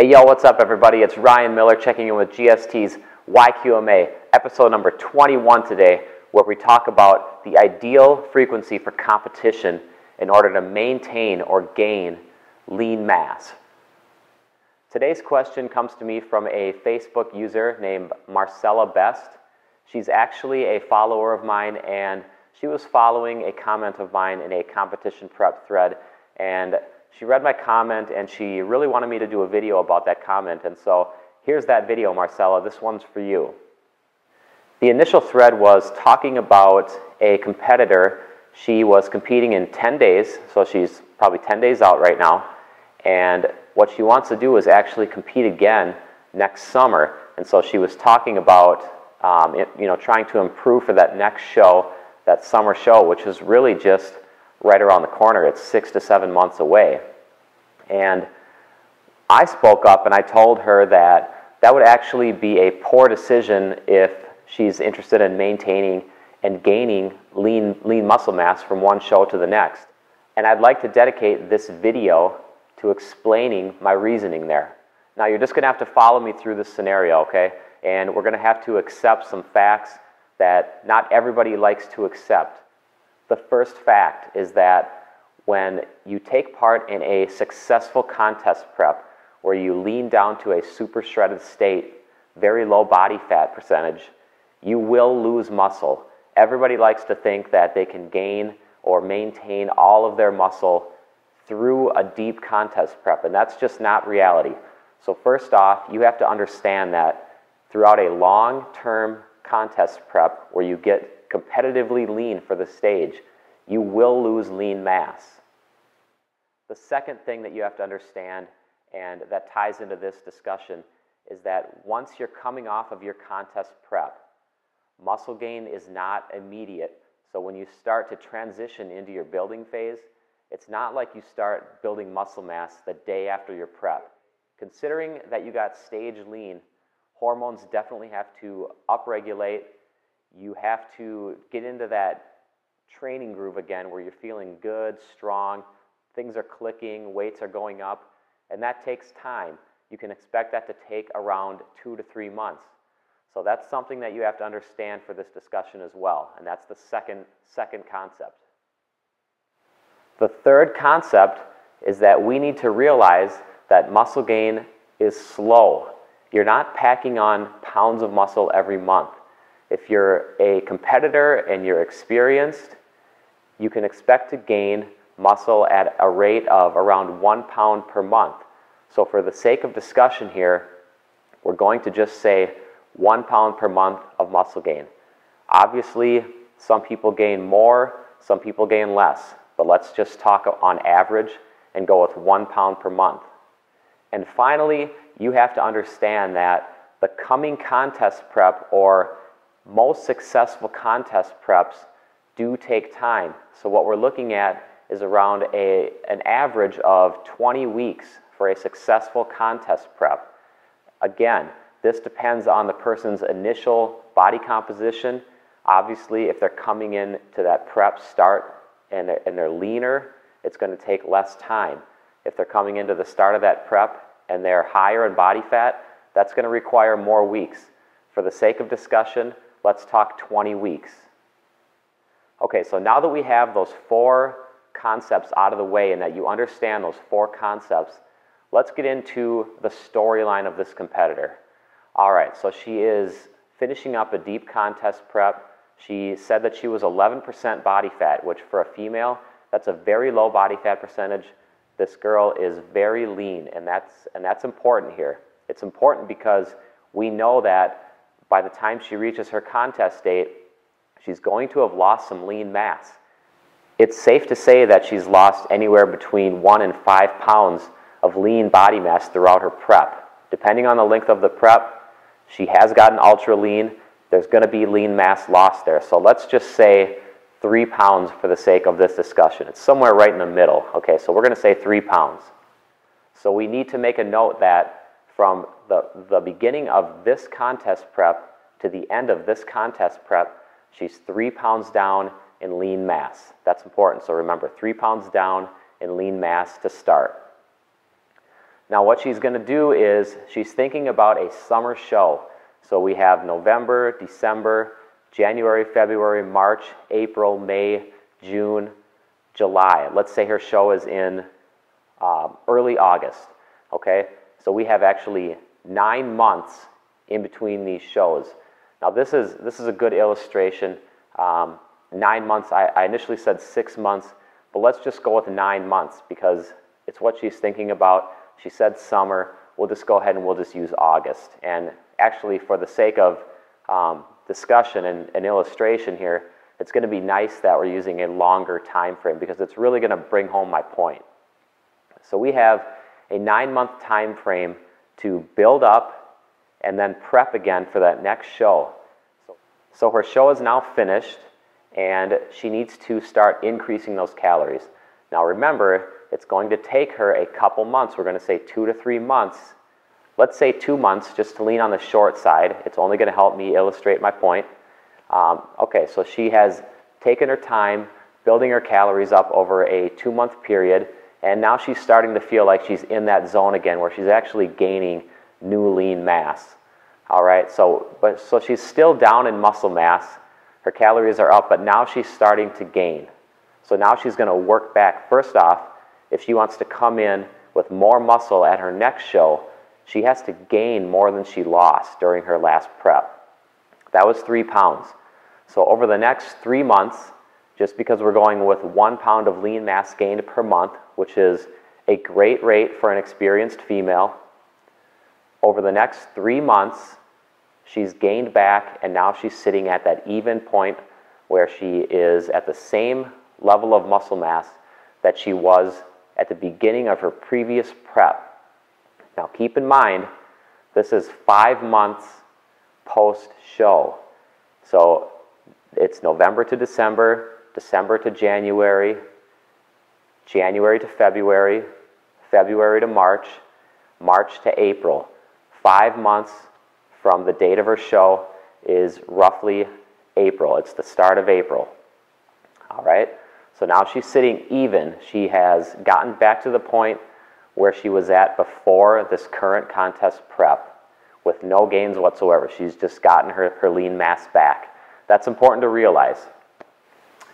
Hey, yo, what's up, everybody? It's Ryan Miller checking in with GST's YQMA, episode number 21 today, where we talk about the ideal frequency for competition in order to maintain or gain lean mass. Today's question comes to me from a Facebook user named Marcela B. She's actually a follower of mine, and she was following a comment of mine in a competition prep thread, and she read my comment and she really wanted me to do a video about that comment. And so here's that video, Marcela. This one's for you. The initial thread was talking about a competitor. She was competing in 10 days, so she's probably 10 days out right now. And what she wants to do is actually compete again next summer. And so she was talking about trying to improve for that next show, that summer show, which is really just right around the corner. It's 6 to 7 months away. And I spoke up and I told her that that would actually be a poor decision if she's interested in maintaining and gaining lean muscle mass from one show to the next. And I'd like to dedicate this video to explaining my reasoning there. Now, you're just going to have to follow me through this scenario, okay? And we're going to have to accept some facts that not everybody likes to accept. The first fact is that when you take part in a successful contest prep where you lean down to a super shredded state, very low body fat percentage, you will lose muscle. Everybody likes to think that they can gain or maintain all of their muscle through a deep contest prep, and that's just not reality. So first off, you have to understand that throughout a long-term contest prep where you get competitively lean for the stage, you will lose lean mass. The second thing that you have to understand, and that ties into this discussion, is that once you're coming off of your contest prep, muscle gain is not immediate. So when you start to transition into your building phase, it's not like you start building muscle mass the day after your prep. Considering that you got stage lean, hormones definitely have to upregulate. You have to get into that training groove again where you're feeling good, strong, things are clicking, weights are going up, and that takes time. You can expect that to take around 2 to 3 months. So that's something that you have to understand for this discussion as well, and that's the second concept. The third concept is that we need to realize that muscle gain is slow. You're not packing on pounds of muscle every month. If you're a competitor and you're experienced, you can expect to gain muscle at a rate of around 1 pound per month. So for the sake of discussion here, we're going to just say 1 pound per month of muscle gain. Obviously, some people gain more, some people gain less, but let's just talk on average and go with 1 pound per month. And finally, you have to understand that the coming contest prep or most successful contest preps do take time. So what we're looking at is around an average of 20 weeks for a successful contest prep. Again, this depends on the person's initial body composition. Obviously, if they're coming in to that prep start and they're leaner, it's going to take less time. If they're coming into the start of that prep and they're higher in body fat, that's going to require more weeks. For the sake of discussion, let's talk 20 weeks. Okay, so now that we have those 4 concepts out of the way and that you understand those 4 concepts, let's get into the storyline of this competitor. All right, so she is finishing up a deep contest prep. She said that she was 11% body fat, which for a female, that's a very low body fat percentage. This girl is very lean, and that's important here. It's important because we know that by the time she reaches her contest date, she's going to have lost some lean mass. It's safe to say that she's lost anywhere between 1 and 5 pounds of lean body mass throughout her prep. Depending on the length of the prep, she has gotten ultra lean. There's going to be lean mass lost there. So let's just say 3 pounds for the sake of this discussion. It's somewhere right in the middle. Okay, so we're going to say 3 pounds. So we need to make a note that from the beginning of this contest prep to the end of this contest prep, she's 3 pounds down in lean mass. That's important. So remember, 3 pounds down in lean mass to start. Now what she's going to do is she's thinking about a summer show. So we have November, December, January, February, March, April, May, June, July. Let's say her show is in early August. Okay, so we have actually 9 months in between these shows. Now this is a good illustration. 9 months. I initially said 6 months, but let's just go with 9 months because it's what she's thinking about. She said summer. We'll just go ahead and we'll just use August. And actually, for the sake of discussion and illustration here, it's going to be nice that we're using a longer time frame because it's really going to bring home my point. So we have a 9-month time frame to build up and then prep again for that next show. So her show is now finished and she needs to start increasing those calories. Now remember, it's going to take her a couple months. We're going to say 2 to 3 months. Let's say 2 months just to lean on the short side. It's only going to help me illustrate my point. Okay, so she has taken her time building her calories up over a 2-month period, and now she's starting to feel like she's in that zone again where she's actually gaining new lean mass. All right, so she's still down in muscle mass. Her calories are up, but now she's starting to gain. So now she's going to work back. First off, if she wants to come in with more muscle at her next show, she has to gain more than she lost during her last prep. That was 3 pounds. So over the next 3 months, just because we're going with 1 pound of lean mass gained per month, which is a great rate for an experienced female, over the next 3 months, she's gained back and now she's sitting at that even point where she is at the same level of muscle mass that she was at the beginning of her previous prep. Now keep in mind, this is 5 months post-show. So it's November to December, December to January, January to February, February to March, March to April. 5 months from the date of her show is roughly April. It's the start of April. All right? So now she's sitting even. She has gotten back to the point where she was at before this current contest prep with no gains whatsoever. She's just gotten her lean mass back. That's important to realize.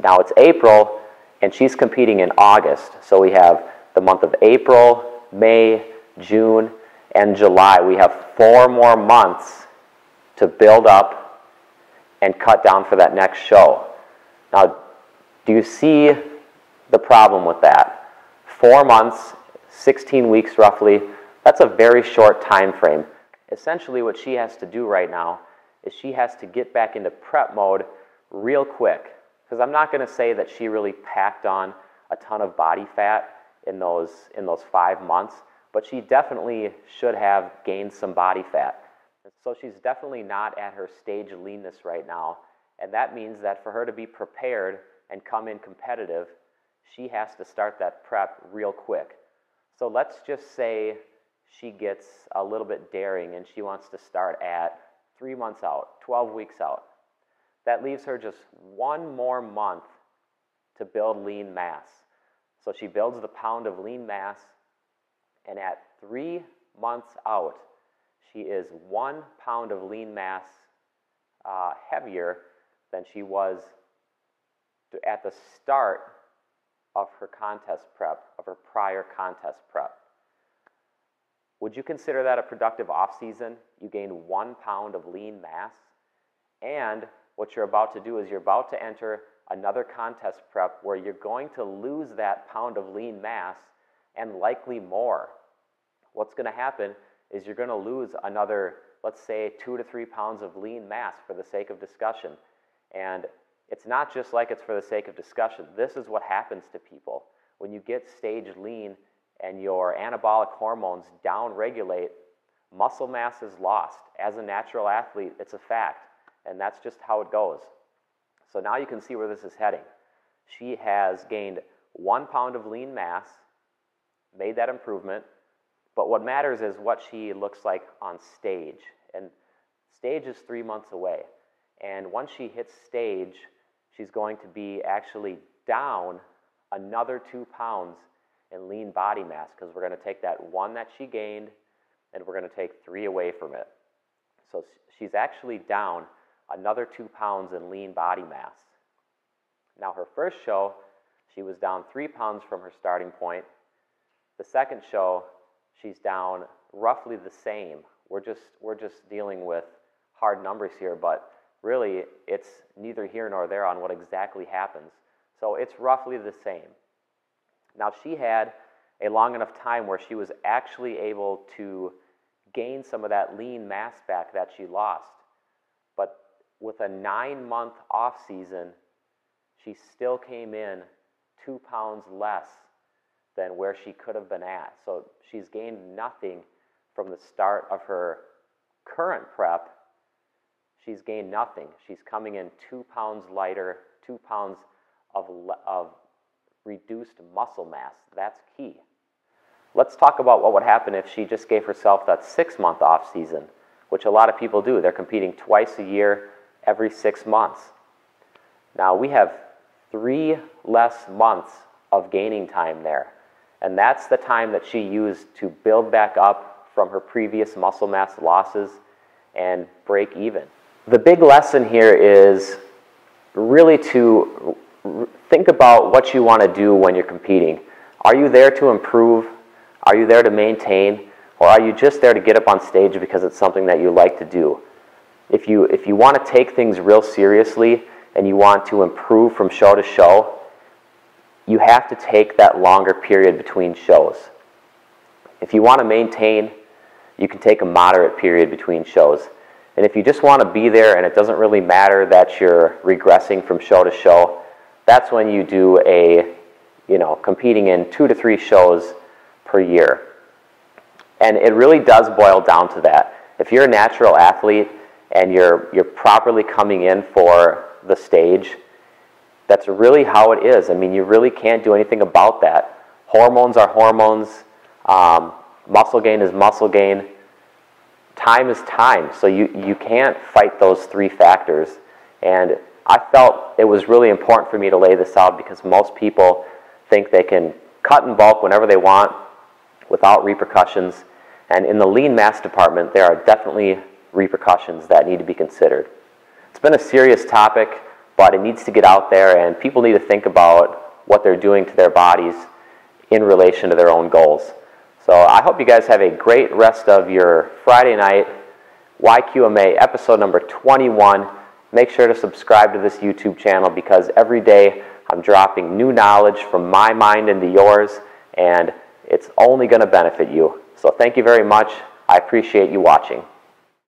Now it's April and she's competing in August. So we have the month of April, May, June, and July. We have 4 more months to build up and cut down for that next show. Now, do you see the problem with that? 4 months, 16 weeks roughly, that's a very short time frame. Essentially what she has to do right now is she has to get back into prep mode real quick. Because I'm not going to say that she really packed on a ton of body fat in those 5 months, but she definitely should have gained some body fat. So she's definitely not at her stage leanness right now, and that means that for her to be prepared and come in competitive, she has to start that prep real quick. So let's just say she gets a little bit daring and she wants to start at 3 months out, 12 weeks out. That leaves her just 1 more month to build lean mass. So she builds the pound of lean mass, and at 3 months out, she is 1 pound of lean mass heavier than she was at the start of her contest prep, of her prior contest prep. Would you consider that a productive off-season? You gained 1 pound of lean mass, and what you're about to do is you're about to enter another contest prep where you're going to lose that pound of lean mass and likely more. What's going to happen is you're going to lose another, let's say, 2 to 3 pounds of lean mass for the sake of discussion. And it's not just like it's for the sake of discussion. This is what happens to people. When you get stage lean and your anabolic hormones down-regulate, muscle mass is lost. As a natural athlete, it's a fact. And that's just how it goes. So now you can see where this is heading. She has gained 1 pound of lean mass, made that improvement, but what matters is what she looks like on stage. And stage is 3 months away. And once she hits stage, she's going to be actually down another 2 pounds in lean body mass, because we're going to take that 1 that she gained and we're going to take 3 away from it. So she's actually down another 2 pounds in lean body mass. Now her first show, she was down 3 pounds from her starting point. The second show, she's down roughly the same. We're just dealing with hard numbers here, but really it's neither here nor there on what exactly happens. So it's roughly the same. Now she had a long enough time where she was actually able to gain some of that lean mass back that she lost. But with a 9-month off season, she still came in 2 pounds less than where she could have been at. So she's gained nothing from the start of her current prep. She's gained nothing. She's coming in 2 pounds lighter, 2 pounds of reduced muscle mass. That's key. Let's talk about what would happen if she just gave herself that 6-month off season, which a lot of people do. They're competing twice a year, every 6 months. Now we have 3 less months of gaining time there. And that's the time that she used to build back up from her previous muscle mass losses and break even. The big lesson here is really to think about what you want to do when you're competing. Are you there to improve? Are you there to maintain? Or are you just there to get up on stage because it's something that you like to do? If you want to take things real seriously and you want to improve from show to show, you have to take that longer period between shows. If you want to maintain, you can take a moderate period between shows. And if you just want to be there and it doesn't really matter that you're regressing from show to show, that's when you do competing in 2 to 3 shows per year. And it really does boil down to that. If you're a natural athlete and you're properly coming in for the stage, that's really how it is. I mean, you really can't do anything about that. Hormones are hormones. Muscle gain is muscle gain. Time is time. So you can't fight those 3 factors. And I felt it was really important for me to lay this out because most people think they can cut and bulk whenever they want without repercussions. And in the lean mass department, there are definitely repercussions that need to be considered. It's been a serious topic, but it needs to get out there, and people need to think about what they're doing to their bodies in relation to their own goals. So I hope you guys have a great rest of your Friday night. YQMA episode number 21. Make sure to subscribe to this YouTube channel because every day I'm dropping new knowledge from my mind into yours, and it's only going to benefit you. So thank you very much. I appreciate you watching.